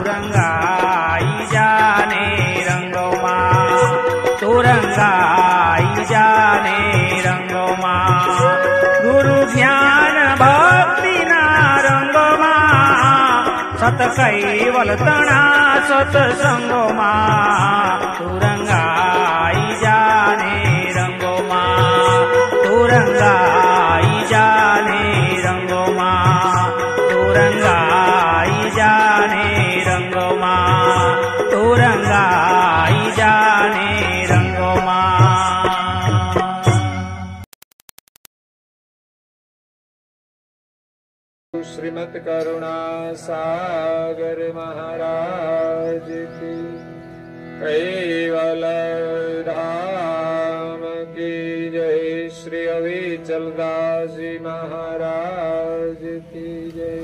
તું રંગાઈ જાને રંગોમાં, તું રંગાઈ જાને રંગોમાં, ગુરુ જ્ઞાન ભક્તિના રંગોમાં, સત કૈવલ તણા સત્સંગોમાં, તું રંગાઈ જાને રંગોમાં, તું રંગાઈ જાને રંગોમાં, તું રંગાઈ જાને રંગોમાં, તું રંગાઈ જાને રંગોમાં. श्रीमद करुणा सागर महाराज की, कैवल धाम की जय. श्री अविचल दास जी महाराज की जय.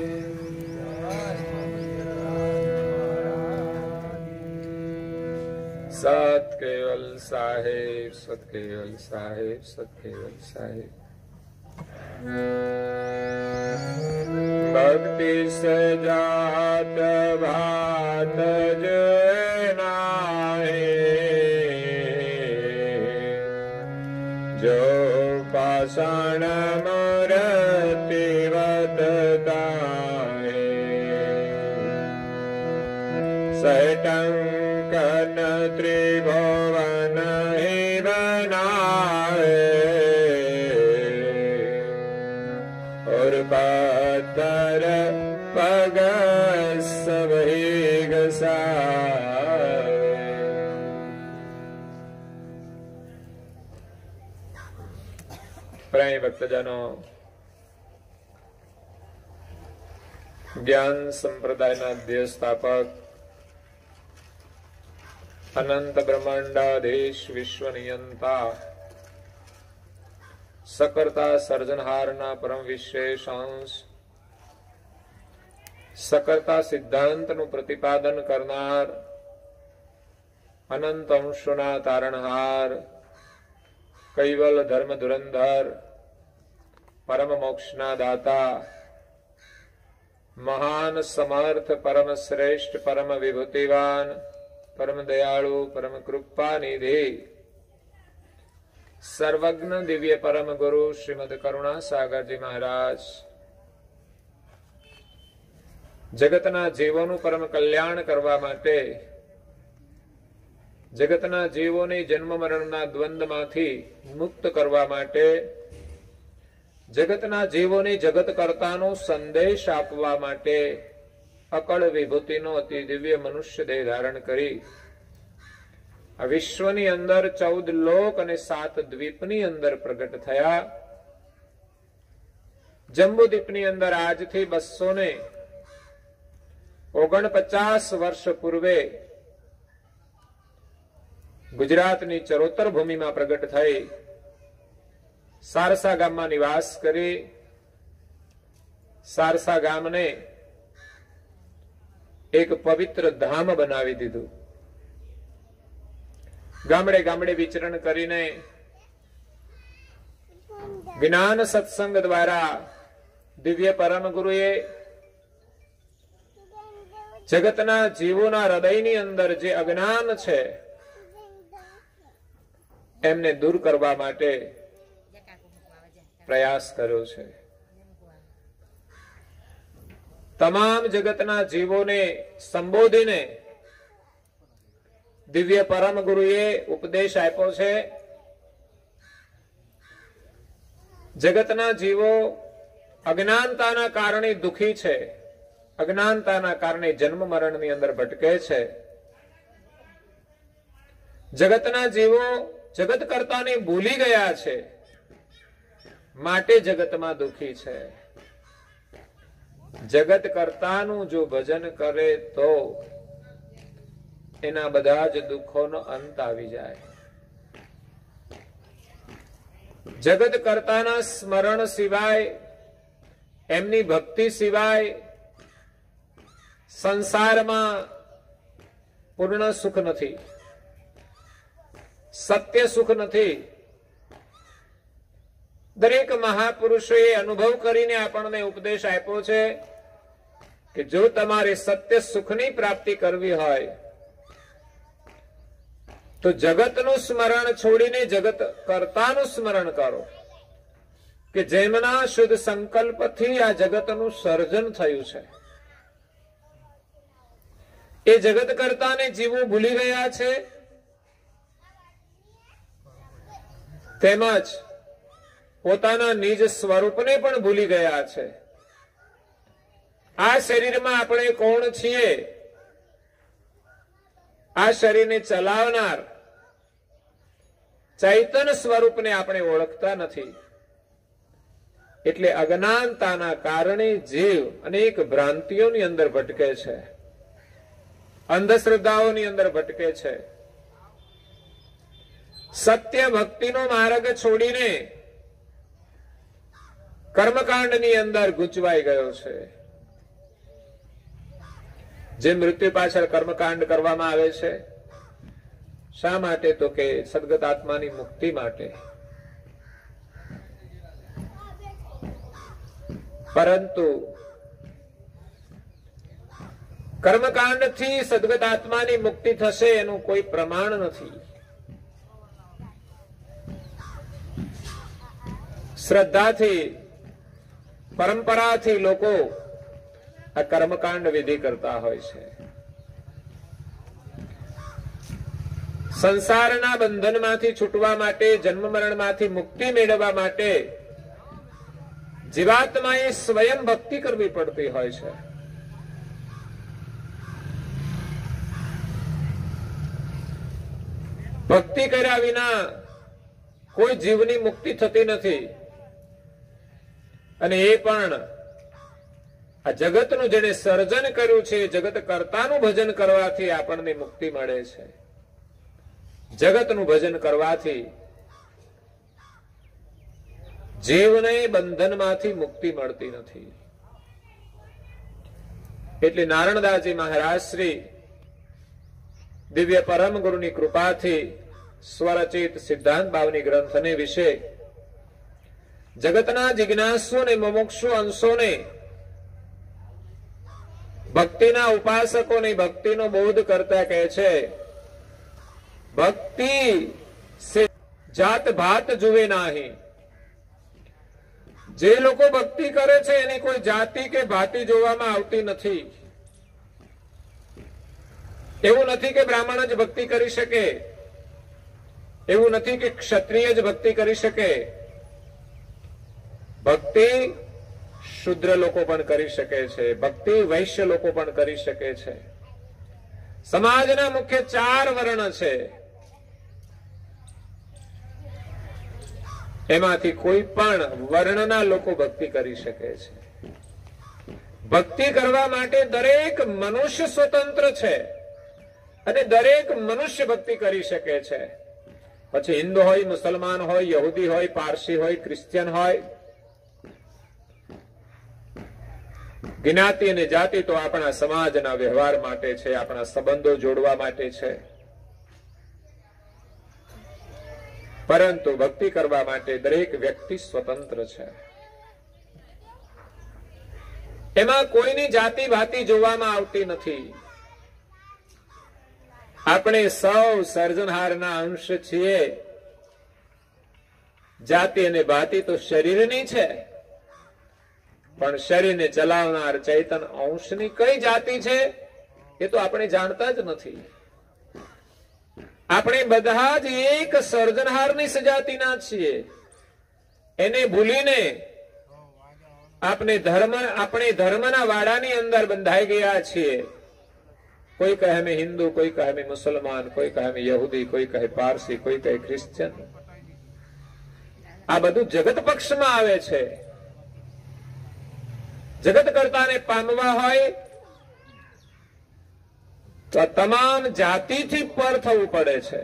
सत केवल साहेब, सत केवल साहेब, सत केवल साहेब. भक्ति सजात भात जो नाहे, जो पाषाण मूर्ति वदताहे, सटंकन त्रिभुवन ही बनाए, और पत्थर पग सब ही घसाए. प्रेम भक्तजनों, ज्ञान संप्रदायના અધ્યય સ્થાપક, અનંત બ્રહ્માંડાધીશ વિશ્વ નિયંતા, सकर्ता सर्जनहारना परम विशेष अंश, सकर्ता सिद्धांतનું પ્રતિપાદન કરનાર, અનંત અંશોના તારણહાર, કૈવલ ધર્મ ધુરંધર, પરમ મોક્ષના દાતા, મહાન સમર્થ, પરમ શ્રેષ્ઠ, પરમ વિભૂતિવાન, પરમ દયાળુ, પરમ કૃપાનિધિ, સર્વજ્ઞ દિવ્ય પરમ ગુરુ શ્રીમદ કરુણા સાગરજી મહારાજ જગતના જીવોનું પરમ કલ્યાણ કરવા માટે, જગતના જીવોને જન્મ મરણના દ્વંદમાંથી મુક્ત કરવા માટે, જગતના જીવોને જગત કરતાનો સંદેશ આપવા માટે અકળ વિભૂતિનો અતિ દિવ્ય મનુષ્ય દેહ ધારણ કરી આ વિશ્વની અંદર 14 લોક અને 7 દ્વીપની અંદર પ્રગટ થયા. જંબુદ્વીપની અંદર આજથી 249 વર્ષ પૂર્વે ગુજરાતની ચરોતર ભૂમિમાં પ્રગટ થઈ, સારસા ગામમાં નિવાસ કરી, સારસા ગામને એક પવિત્ર ધામ બનાવી દીધું. ગામડે ગામડે વિચરણ કરીને જ્ઞાન સત્સંગ દ્વારા દિવ્ય પરમ ગુરુએ જગતના જીવોના હૃદયની અંદર જે અજ્ઞાન છે એમને દૂર કરવા માટે પ્રયાસ કર્યો છે. તમામ જગતના જીવોને સંબોધીને દિવ્ય પરમ ગુરુએ ઉપદેશ આપ્યો છે. જગતના જીવો અજ્ઞાનતાના કારણે દુખી છે, અજ્ઞાનતાના કારણે જન્મ મરણની અંદર ભટકે છે. જગતના જીવો જગત કરતાને ભૂલી ગયા છે, માટે જગતમાં દુખી છે. જગત કરતાનું જો ભજન કરે તો એના બધા જ દુઃખોનો અંત આવી જાય. જગત કરતાના સ્મરણ સિવાય, એમની ભક્તિ સિવાય સંસારમાં પૂર્ણ સુખ નથી, સત્ય સુખ નથી. દરેક મહાપુરુષોએ અનુભવ કરીને આપણને ઉપદેશ આપ્યો છે કે જો તમારે સત્ય સુખની પ્રાપ્તિ કરવી હોય તો જગતનું સ્મરણ છોડીને જગત કર્તાનું સ્મરણ કરો, કે જેમના શુદ્ધ સંકલ્પથી આ જગતનું સર્જન થયું છે. એ જગત કર્તાને જીવો ભૂલી ગયા છે, તેમજ પોતાના નિજ સ્વરૂપને પણ ભૂલી ગયા છે. આ શરીરમાં આપણે કોણ છીએ, આ શરીરને ચલાવનાર ચૈતન્ય સ્વરૂપને આપણે ઓળખતા નથી. એટલે અજ્ઞાનતાના કારણે જીવ અનેક ભ્રાંતિઓની અંદર ભટકે છે, અંધશ્રદ્ધાઓની અંદર ભટકે છે. સત્ય ભક્તિનો માર્ગ છોડીને કર્મકાંડની અંદર ગૂંચવાઈ ગયો છે. જે મૃત્યુ પાછળ કર્મકાંડ કરવામાં આવે છે, શા માટે? તો કે સદગત આત્માની મુક્તિ માટે. પરંતુ કર્મકાંડથી સદગત આત્માની મુક્તિ થશે એનું કોઈ પ્રમાણ નથી. શ્રદ્ધાથી, પરંપરાથી લોકો આ કર્મકાંડ વિધિ કરતા હોય છે. સંસારના બંધનમાંથી છૂટવા માટે, જન્મ મરણમાંથી મુક્તિ મેળવવા માટે જીવાત્માએ સ્વયં ભક્તિ કરવી પડતી હોય છે. ભક્તિ કર્યા વિના કોઈ જીવની મુક્તિ થતી નથી. અને એ પણ આ જગતનું જેને સર્જન કર્યું છે, જગત કર્તાનું ભજન કરવાથી આપણને મુક્તિ મળે છે. જગતનું ભજન કરવાથી જીવને બંધનમાંથી મુક્તિ મળતી નથી. એટલે નારણદાસજી મહારાજ શ્રી દિવ્ય પરમ ગુરુની કૃપાથી સ્વરચિત સિદ્ધાંત ભાવની ગ્રંથને વિશે જગતના જિજ્ઞાસુ અને મુમુક્ષુ અંશોને, ભક્તિના ઉપાસકોને ભક્તિનો બોધ કરતા કહે છે, ભક્તિ સે જાત ભાત જુએ નાહી. જે લોકો ભક્તિ કરે છે એની કોઈ જાતિ કે ભાતિ જોવામાં આવતી નથી. એવું નથી કે બ્રાહ્મણ જ ભક્તિ કરી શકે, એવું નથી કે ક્ષત્રિય જ ભક્તિ કરી શકે. ભક્તિ શુદ્ર લોકો પણ કરી શકે છે, ભક્તિ વૈશ્ય લોકો પણ કરી શકે છે. સમાજના મુખ્ય 4 વર્ણ છે, એમાંથી કોઈ પણ વર્ણના લોકો ભક્તિ કરી શકે છે. ભક્તિ કરવા માટે દરેક મનુષ્ય સ્વતંત્ર છે અને દરેક મનુષ્ય ભક્તિ કરી શકે છે. પછી હિન્દુ હોય, મુસલમાન હોય, યહૂદી હોય, પારસી હોય, ક્રિશ્ચિયન હોય. જ્ઞાતિ અને જાતિ તો આપણા સમાજના વ્યવહાર માટે છે, આપણા સંબંધો જોડવા માટે છે. પરંતુ ભક્તિ કરવા માટે દરેક વ્યક્તિ સ્વતંત્ર છે. એમાં કોઈની જાતિ ભાતિ જોવામાં આવતી નથી. આપણે સૌ સર્જનહારના અંશ છીએ. જાતિ અને ભાતિ તો શરીરની છે, પણ શરીરને ચલાવનાર ચૈતન અંશની કઈ જાતિ છે એ તો આપણે જાણતા જ નથી. આપણે બધા જ એક સર્જનહારની સજાતિના છીએ. એને ભૂલીને આપણે ધર્મના વાડાની અંદર બંધાઈ ગયા છીએ. કોઈ કહે અમે હિન્દુ, કોઈ કહે અમે મુસલમાન, કોઈ કહે અમે યહૂદી, કોઈ કહે પારસી, કોઈ કહે ક્રિશ્ચિયન. આ બધું જગત પક્ષમાં આવે છે. જગત કર્તાને પામવા હોય તો તમામ જાતિથી પર થવું પડે છે.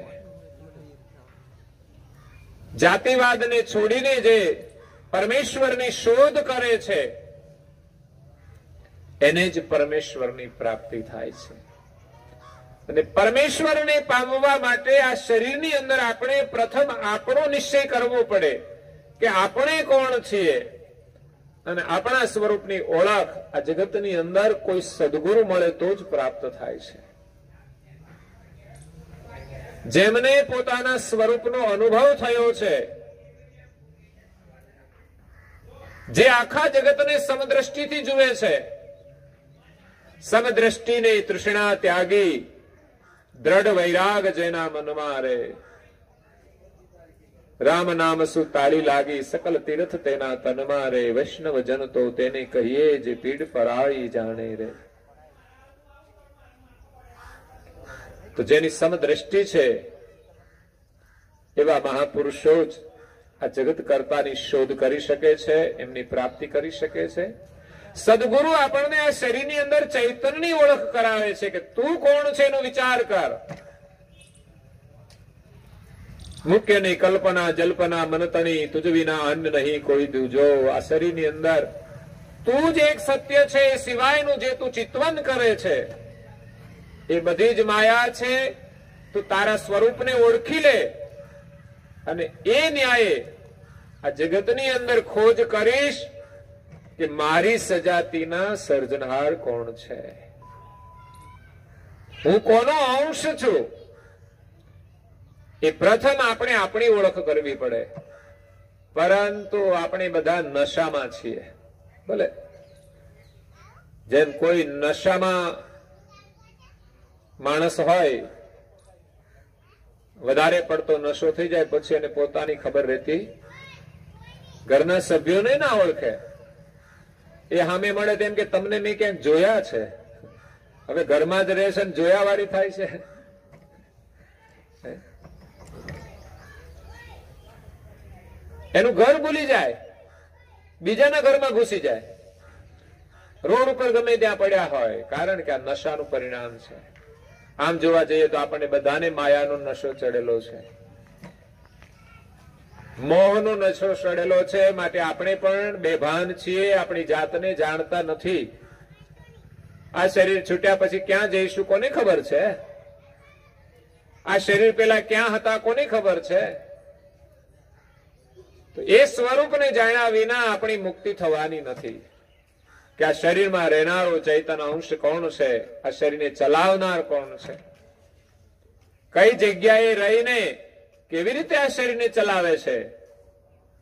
જાતિવાદને છોડીને જે પરમેશ્વરની શોધ કરે છે એને જ પરમેશ્વરની પ્રાપ્તિ થાય છે. અને પરમેશ્વરને પામવા માટે આ શરીરની અંદર આપણે પ્રથમ આપણો નિશ્ચય કરવો પડે કે આપણે કોણ છીએ. અને આપણા સ્વરૂપની ઓળખ આ જગતની અંદર કોઈ સદગુરુ મળે તો જ પ્રાપ્ત થાય છે. જેમને પોતાના સ્વરૂપનો અનુભવ થયો છે, જે આખા જગતને સમદ્રષ્ટિથી જુએ છે, સમદ્રષ્ટિને તૃષ્ણા ત્યાગી દ્રઢ વૈરાગ જેના મનમાં રે, રામ નામ સુ તાળી લાગી સકલ તીર્થ તેના તનમાં રે, વૈષ્ણવ જન તો તેને કહીએ જે પીડ પરાઈ જાણે રે. તો જેની સમદ્રષ્ટિ છે એવા મહાપુરુષો જ આ જગત કર્તાની શોધ કરી શકે છે, એમની પ્રાપ્તિ કરી શકે છે. સદગુરુ આપણને આ શરીરની અંદર ચૈતન્યની ઓળખ કરાવે છે કે તું કોણ છે એનો વિચાર કર. મુખ્ય ની કલ્પના જલ્પના મનતની તુજ વિના અન્ન નહીં કોઈ દૂજો. આ શરીરની અંદર તું જ એક સત્ય છે, એ સિવાયનું જે તું ચિંતવન કરે છે એ બધી જ માયા છે. તું તારા સ્વરૂપને ઓળખી લે અને એ ન્યાયે આ જગતની અંદર ખોજ કરીશ કે મારી સજાતીના સર્જનહાર કોણ છે, હું કોનો અંશ છું. એ પ્રથમ આપણે આપણી ઓળખ કરવી પડે. પરંતુ આપણે બધા નશામાં છીએ. ભલે જેમ કોઈ નશામાં માણસ હોય, વધારે પડતો નશો થઈ જાય પછી એને પોતાની ખબર રહેતી, ઘરના સભ્યોને ના ઓળખે. એ સામે મળે તેમ કે તમને મેં ક્યાંક જોયા છે. હવે ઘરમાં જ રહે છે ને જોયા વાળી થાય છે. એનું ઘર ભૂલી જાય, બીજાના ઘરમાં ઘૂસી જાય, રોડ ઉપર ગમે ત્યાં પડ્યા હોય. કારણ કે આ નશાનું પરિણામ છે. આમ જોવા જઈએ તો આપણને બધાને માયાનો નશો ચડેલો છે, મોહનો નશો ચડેલો છે. માટે આપણે પણ બેભાન છીએ, આપણી જાતને જાણતા નથી. આ શરીર છૂટ્યા પછી ક્યાં જઈશું કોને ખબર છે? આ શરીર પેલા ક્યાં હતા કોને ખબર છે? તો એ સ્વરૂપને જાણ્યા વિના આપણી મુક્તિ થવાની નથી. કે આ શરીરમાં રહેનારો ચૈતન્ય અંશ કોણ છે, આ શરીરને ચલાવનાર કોણ છે, કઈ જગ્યાએ રહીને કેવી રીતે આ શરીરને ચલાવે છે,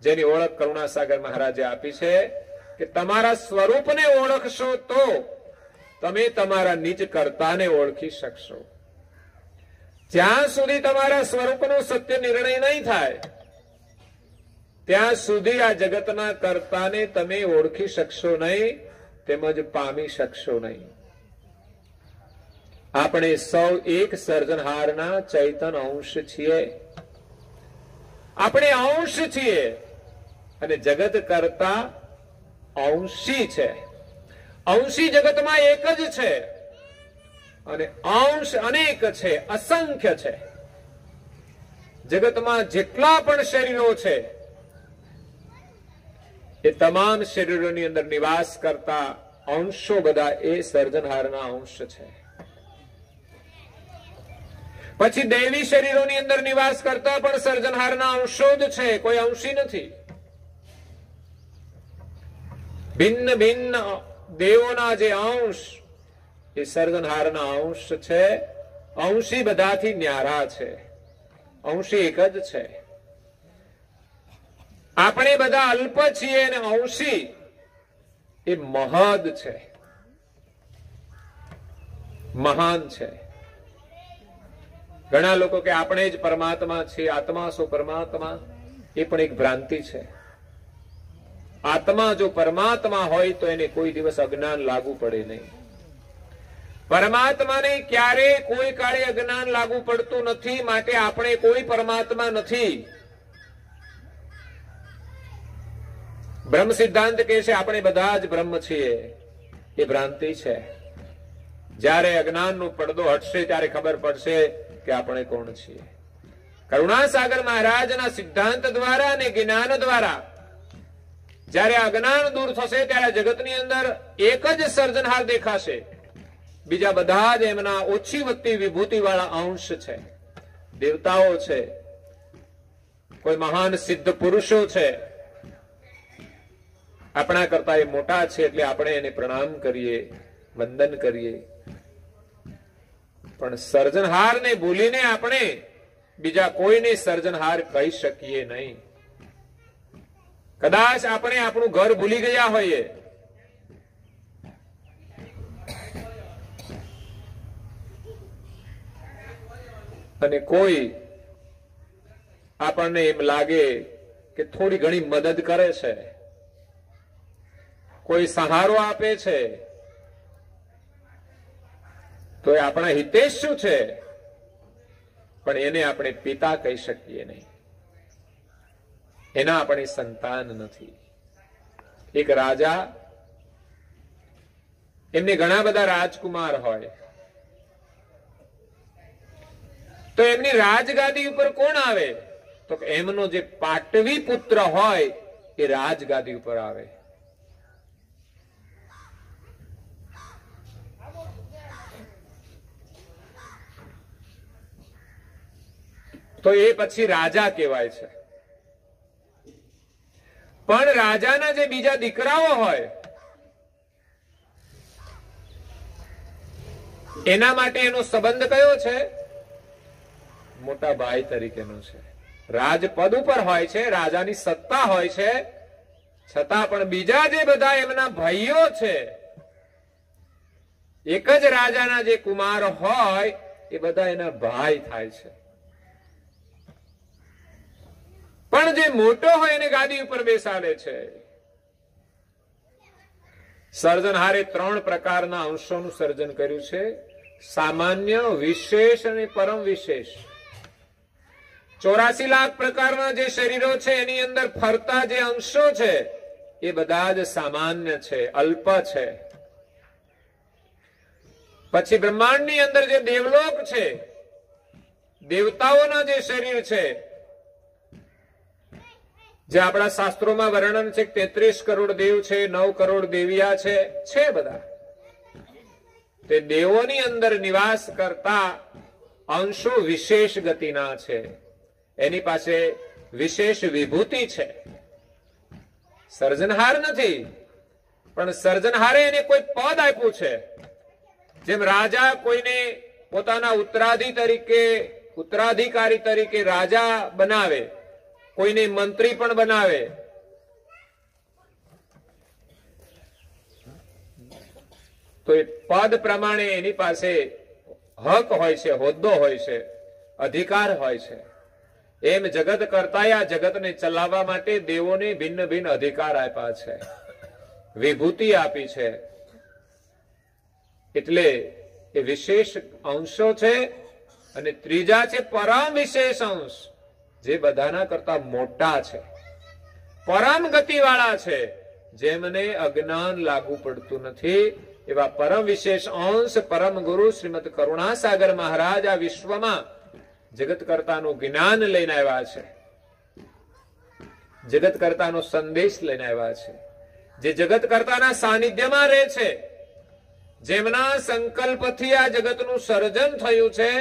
જેની ઓળખ કરુણાસાગર મહારાજે આપી છે કે તમારા સ્વરૂપને ઓળખશો તો તમે તમારા નિજ કર્તાને ઓળખી શકશો. જ્યાં સુધી તમારા સ્વરૂપનો સત્ય નિર્ણય નહીં થાય ત્યાં સુધી આ જગતના કર્તાને તમે ઓળખી શકશો નહીં, તેમજ પામી શકશો નહીં. આપણે સૌ એક સર્જનહારના ચૈતન અંશ છીએ. આપણે અંશ છીએ અને જગત કરતા અંશી છે. અંશી જગતમાં એક જ છે અને અંશ અનેક છે, અસંખ્ય છે. જગતમાં જેટલા પણ શરીરો છે એ તમામ શરીરોની અંદર નિવાસ કરતા અંશો બધા એ સર્જનહારના અંશ છે. પછી દૈવી શરીરોની અંદર નિવાસ કરતા પણ સર્જનહારના અંશો જ છે, કોઈ અંશી નથી. ભિન્ન ભિન્ન દેવોના જે અંશ એ સર્જનહારના અંશ છે. અંશી બધાથી ન્યારા છે, અંશી એક જ છે. આપણે બધા અલ્પ છીએ અને અંશી એ મહદ છે, મહાન છે. ઘણા લોકો કે આપણે જ પરમાત્મા છીએ, આત્મા શું પરમાત્મા, એ પણ એક ભ્રાંતિ છે. આત્મા જો પરમાત્મા હોય તો એને કોઈ દિવસ અજ્ઞાન લાગુ પડે નહીં. પરમાત્માને ક્યારે કોઈ કાળે અજ્ઞાન લાગુ પડતું નથી. માટે આપણે કોઈ પરમાત્મા નથી. બ્રહ્મ સિદ્ધાંત કહે છે આપણે બધા જ બ્રહ્મ છીએ, એ ભ્રાંતિ છે. જ્યારે અજ્ઞાનનો પડદો હટશે ત્યારે ખબર પડશે કે આપણે કોણ છીએ. કરુણાસાગર મહારાજના સિદ્ધાંત દ્વારા અને જ્ઞાન દ્વારા જ્યારે અજ્ઞાન દૂર થશે ત્યારે જગતની અંદર એક જ સર્જનહાર દેખાશે. બીજા બધા જ એમના ઓછી વધતી વિભૂતિ વાળા અંશ છે, દેવતાઓ છે, કોઈ મહાન સિદ્ધ પુરુષો છે, આપણા કરતા એ મોટા છે એટલે આપણે એને પ્રણામ કરીએ, વંદન કરીએ. પણ સર્જનહારને ભૂલીને આપણે બીજા કોઈને સર્જનહાર કહી શકીએ નહીં. કદાચ આપણે આપણું ઘર ભૂલી ગયા હોઈએ, અને કોઈ આપણને એમ લાગે કે થોડી ઘણી મદદ કરે છે, કોઈ સહારો આપે છે, તો એ આપણા હિતેશ શું છે, પણ એને આપણે પિતા કહી શકીએ નહીં. એના આપણી સંતાન નથી. એક રાજા, એમને ઘણા બધા રાજકુમાર હોય, તો એમની રાજગાદી ઉપર કોણ આવે? તો એમનો જે પાટવી પુત્ર હોય એ રાજગાદી ઉપર આવે. તો એ પછી રાજા કહેવાય છે. પણ રાજાના જે બીજા દીકરાઓ હોય એના માટે એનો સંબંધ કયો છે? મોટા ભાઈ તરીકેનો છે. રાજપદ ઉપર હોય છે, રાજાની સત્તા હોય છે, છતાં પણ બીજા જે બધા એમના ભાઈઓ છે, એક જ રાજાના જે કુમાર હોય એ બધા એના ભાઈ થાય છે. પણ જે મોટો હોય એને ગાદી ઉપર બેસાડે છે. સર્જનહારે 3 પ્રકારના અંશોનું સર્જન કર્યું છે: સામાન્ય, વિશેષ અને પરમ વિશેષ. 84 લાખ પ્રકારના જે શરીરો છે એની અંદર ફરતા જે અંશો છે એ બધા જ સામાન્ય છે, અલ્પ છે. પછી બ્રહ્માંડની અંદર જે દેવલોક છે, દેવતાઓના જે શરીર છે, જે આપણા શાસ્ત્રોમાં વર્ણન છે, 33 કરોડ દેવ છે, 9 કરોડ દેવિયા છે બધા. તે દેવોની અંદર નિવાસ કરતા અંશો વિશેષ ગતિના છે. એની પાસે વિશેષ વિભૂતિ છે. સર્જનહાર નથી, પણ સર્જનહારે એને કોઈ પદ આપ્યું છે. જેમ રાજા કોઈને પોતાના ઉત્તરાધિકારી તરીકે રાજા બનાવે, કોઈને મંત્રી પણ બનાવે, તો એ પદ પ્રમાણે એની પાસે હક હોય છે, હોદ્દો હોય છે, અધિકાર હોય છે. એમ જગત કરતા આ જગતને ચલાવવા માટે દેવોને ભિન્ન ભિન્ન અધિકાર આપ્યા છે, વિભૂતિ આપી છે. એટલે એ વિશેષ અંશો છે. અને ત્રીજા છે પરમ વિશેષ અંશ, જે બધાના કરતા મોટા છે, પરમ ગતિવાળા છે, જેમને અજ્ઞાન લાગુ પડતું નથી. એવા પરમ વિશેષ અંશ પરમ ગુરુ શ્રીમદ કરુણાસાગર મહારાજ આ વિશ્વમાં જગત કરતાનું જ્ઞાન લઈને આવ્યા છે, જગત કરતાનો સંદેશ લઈને આવ્યા છે. જે જગત કરતાના સાનિધ્યમાં રહે છે, જેમના સંકલ્પથી આ જગતનું સર્જન થયું છે,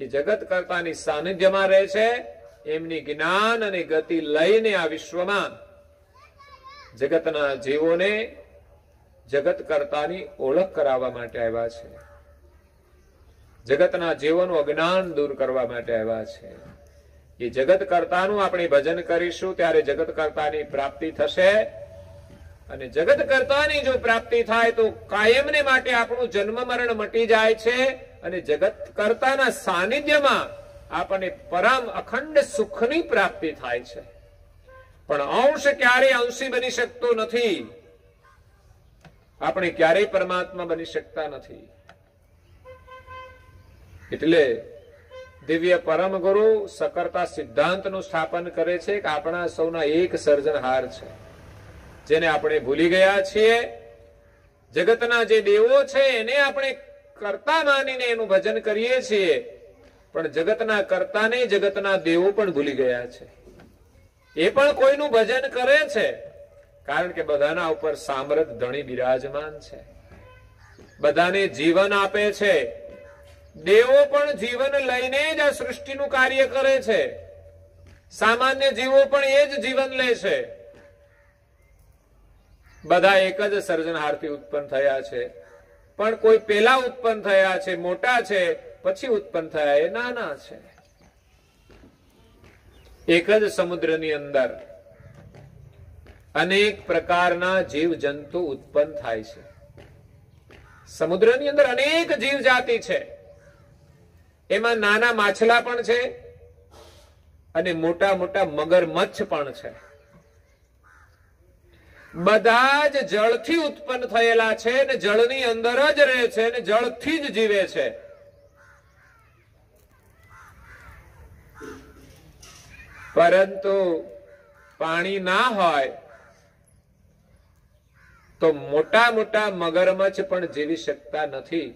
એ જગત કરતાની સાનિધ્યમાં રહે છે. એમની જ્ઞાન અને ગતિ લઈને આ વિશ્વમાં જગતના જીવોને જગત કરતાની ઓળખ કરાવવા માટે આવ્યા છે, જગતના જીવોનું અજ્ઞાન દૂર કરવા માટે આવ્યા છે. એ જગત કરતાનું આપણે ભજન કરીશું ત્યારે જગત કરતાની પ્રાપ્તિ થશે. અને જગત કરતાની જો પ્રાપ્તિ થાય તો કાયમને માટે આપણું જન્મ મરણ મટી જાય છે. અને જગત કરતાના સાનિધ્યમાં આપણને પરમ અખંડ સુખની પ્રાપ્તિ થાય છે. પણ અંશ ક્યારેય અંશી બની શકતો નથી. આપણે ક્યારેય પરમાત્મા બની શકતા નથી. એટલે દિવ્ય પરમ ગુરુ સકર્તા સિદ્ધાંતનું સ્થાપન કરે છે કે આપણા સૌના એક સર્જનહાર છે, જેને આપણે ભૂલી ગયા છીએ. જગતના જે દેવો છે એને આપણે કર્તા માનીને એનું ભજન કરીએ છીએ, પણ જગતના કર્તાને જગતના દેવો પણ ભૂલી ગયા છે. એ પણ કોઈનું ભજન કરે છે, કારણ કે બધાના ઉપર સામર્થ ધણી બિરાજમાન છે, બધાને જીવન આપે છે. દેવો પણ જીવન લઈને જ આ સૃષ્ટિનું કાર્ય કરે છે, સામાન્ય જીવો પણ એ જ જીવન લે છે. બધા એક જ સર્જનહારથી ઉત્પન્ન થયા છે, પણ કોઈ પેલા ઉત્પન્ન થયા છે, મોટા છે, પછી ઉત્પન્ન થયા એ નાના છે. એક જ સમુદ્રની અંદર અનેક પ્રકારના જીવ જંતુ ઉત્પન્ન થાય છે. સમુદ્રની અંદર અનેક જીવ જાતિ છે. એમાં નાના માછલા પણ છે અને મોટા મોટા મગરમચ્છ પણ છે. બધા જ જળથી ઉત્પન્ન થયેલા છે ને જળની અંદર જ રહે છે ને જળથી જ જીવે છે. પરંતુ પાણી ના હોય તો મોટા મોટા મગરમચ્છ પણ જીવી શકતા નથી.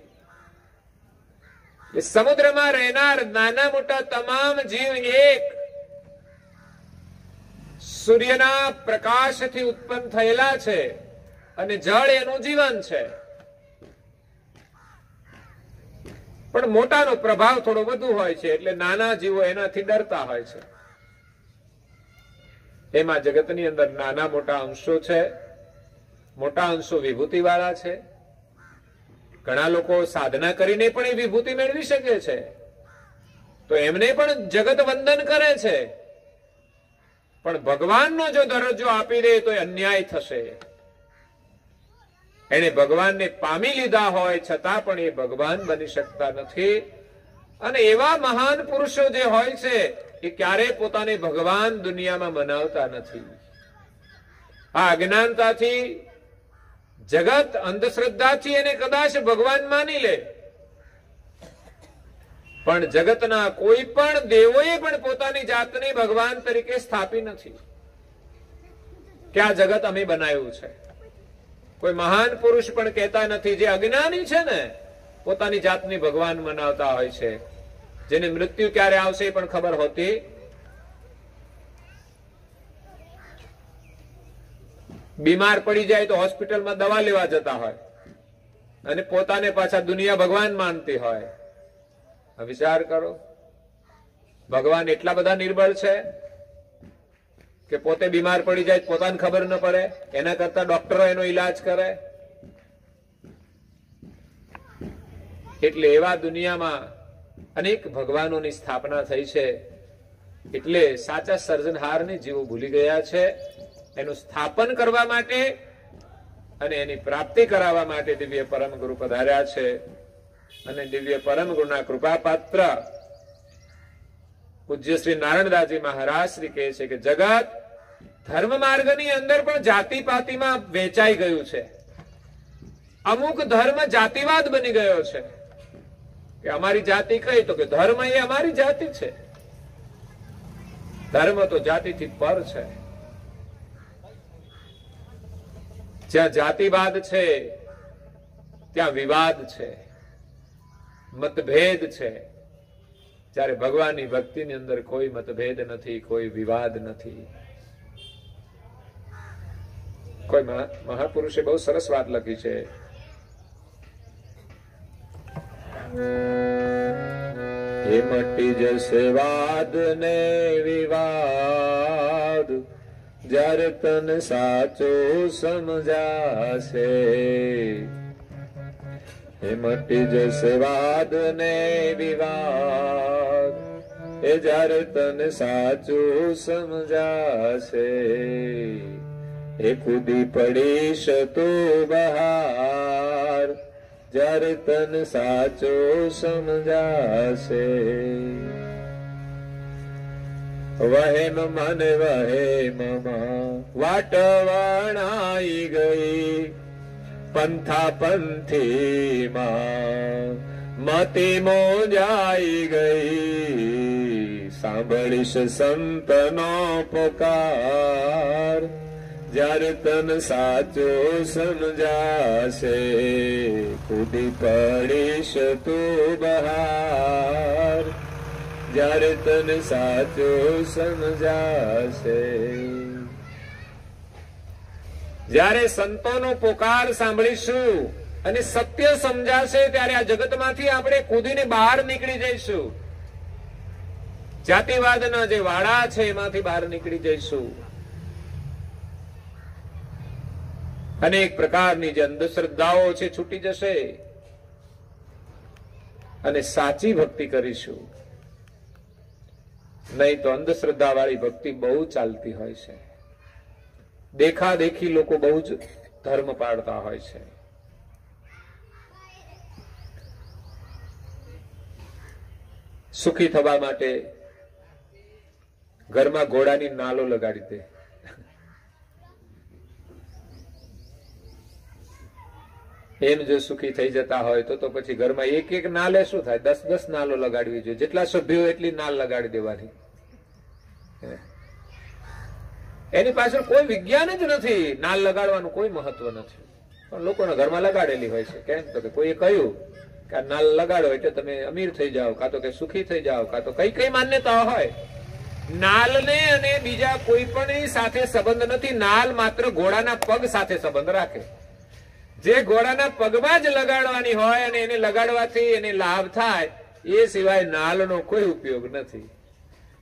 સમુદ્રમાં રહેનાર નાના મોટા તમામ જીવ એક સૂર્યના પ્રકાશથી ઉત્પન્ન થયેલા છે અને જળ એનું જીવન છે. પણ મોટાનો પ્રભાવ થોડો વધુ હોય છે એટલે નાના જીવો એનાથી ડરતા હોય છે. એમાં જગતની અંદર નાના મોટા અંશો છે. મોટા અંશો વિભૂતિ વાળા છે. ઘણા લોકો સાધના કરીને પણ એ વિભૂતિ મેળવી શકે છે, તો એમને પણ જગત વંદન કરે છે. પણ ભગવાનનો જો દરજ્જો આપી દે તો એ અન્યાય થશે. એને ભગવાનને પામી લીધા હોય છતાં પણ એ ભગવાન બની શકતા નથી. અને એવા મહાન પુરુષો જે હોય છે એ ક્યારેય પોતાને ભગવાન દુનિયામાં મનાવતા નથી. આ અજ્ઞાનતાથી જગત અંધશ્રદ્ધાથી એને કદાચ ભગવાન માની લે, પણ જગતના કોઈ પણ દેવોએ પણ પોતાની જાતને ભગવાન તરીકે સ્થાપી નથી કે આ જગત અમે બનાવ્યું છે. કોઈ મહાન પુરુષ પણ કહેતા નથી. જે અજ્ઞાની છે ને પોતાની જાતને ભગવાન મનાવતા હોય છે, જેને મૃત્યુ ક્યારે આવશે એ પણ ખબર હોતી. બીમાર પડી જાય તો હોસ્પિટલમાં દવા લેવા જતા હોય અને પોતાને પાછા દુનિયા ભગવાન માનતી હોય. વિચાર કરો, ભગવાન એટલા બધા નિર્બળ છે કે પોતે બીમાર પડી જાય પોતાને ખબર ન પડે, એના કરતા ડોક્ટરો એનો ઈલાજ કરે. એટલે એવા દુનિયામાં અનેક ભગવાનોની સ્થાપના થઈ છે. એટલે સાચા સર્જનહારને જીવો ભૂલી ગયા છે. એનું સ્થાપન કરવા માટે અને એની પ્રાપ્તિ કરાવવા માટે દિવ્ય પરમ ગુરુ પધાર્યા છે. અને દિવ્ય પરમ ગુરુના કૃપા પાત્ર પૂજ્ય શ્રી નારાયણદાસજી મહારાજ શ્રી કહે છે કે જગત ધર્મ માર્ગની અંદર પણ જાતિપાતિમાં વેચાઈ ગયું છે. અમુક ધર્મ જાતિવાદ બની ગયો છે કે અમારી જાતિ કઈ, તો કે ધર્મ એ અમારી જાતિ છે. ધર્મ તો જાતિથી પર છે. જ્યાં જાતિવાદ છે ત્યાં વિવાદ છે, મતભેદ છે. જ્યારે ભગવાનની ભક્તિની અંદર કોઈ મતભેદ નથી, કોઈ વિવાદ નથી. કોઈ મહાપુરુષે બહુ સરસ વાત લખી છે. એ મટી જશે વાદ ને વિવાદ, જ્યારે તન સાચો સમજાશે. એ મટી જશે વાદ ને વિવાદ, એ જ્યારે તન સાચું સમજાશે. એ કૂદી પડીશ તું બહાર, જ્યારે તન સાચું સમજાશે. વહેમ મન વહેમમાં વાટ વણાઈ ગઈ, પંથા પંથીમાં મતિ મોજાઈ ગઈ. સાંભળીશ સંતનો પોકાર, જ્યારે તન સાચો સમજાશે. કૂદી પડીશ તું બહાર, જ્યારે તન સાચો સમજાશે. જ્યારે સંતોનો પોકાર સાંભળીશું અને સત્ય સમજાશે ત્યારે આ જગતમાંથી આપણે કૂદીને બહાર નીકળી જઈશું. જાતિવાદના જે વાડા છે એમાંથી બહાર નીકળી જઈશું. અનેક પ્રકારની જે અંધશ્રદ્ધાઓ છે છૂટી જશે અને સાચી ભક્તિ કરીશું. નહીં તો અંધશ્રદ્ધા વાળી ભક્તિ બહુ ચાલતી હોય છે. દેખાદેખી લોકો બહુ જ ધર્મ પાળતા હોય છે. સુખી થવા માટે ઘરમાં ઘોડાની નાલો લગાડી દે. એમ જો સુખી થઈ જતા હોય તો પછી ઘરમાં એક એક નાલે શું થાય? 10-10 નાલો લગાડવી જોઈએ. જેટલા સભ્યો એટલી નાલ લગાડી દેવાની. એની પાછળ કોઈ વિજ્ઞાન જ નથી. નાલ લગાડવાનું કોઈ મહત્વ નથી, પણ લોકોના ઘરમાં લગાડેલી હોય છે. કેમ તો કે કોઈએ કહ્યું કે આ નાલ લગાડો એટલે તમે અમીર થઈ જાઓ, કાં તો કે સુખી થઈ જાઓ, કાં તો કઈ કઈ માન્યતા હોય. નાલને અને બીજા કોઈ પણ સાથે સંબંધ નથી. નાલ માત્ર ઘોડાના પગ સાથે સંબંધ રાખે. જે ઘોડાના પગમાં જ લગાડવાની હોય અને એને લગાડવાથી એને લાભ થાય, એ સિવાય નાલનો કોઈ ઉપયોગ નથી.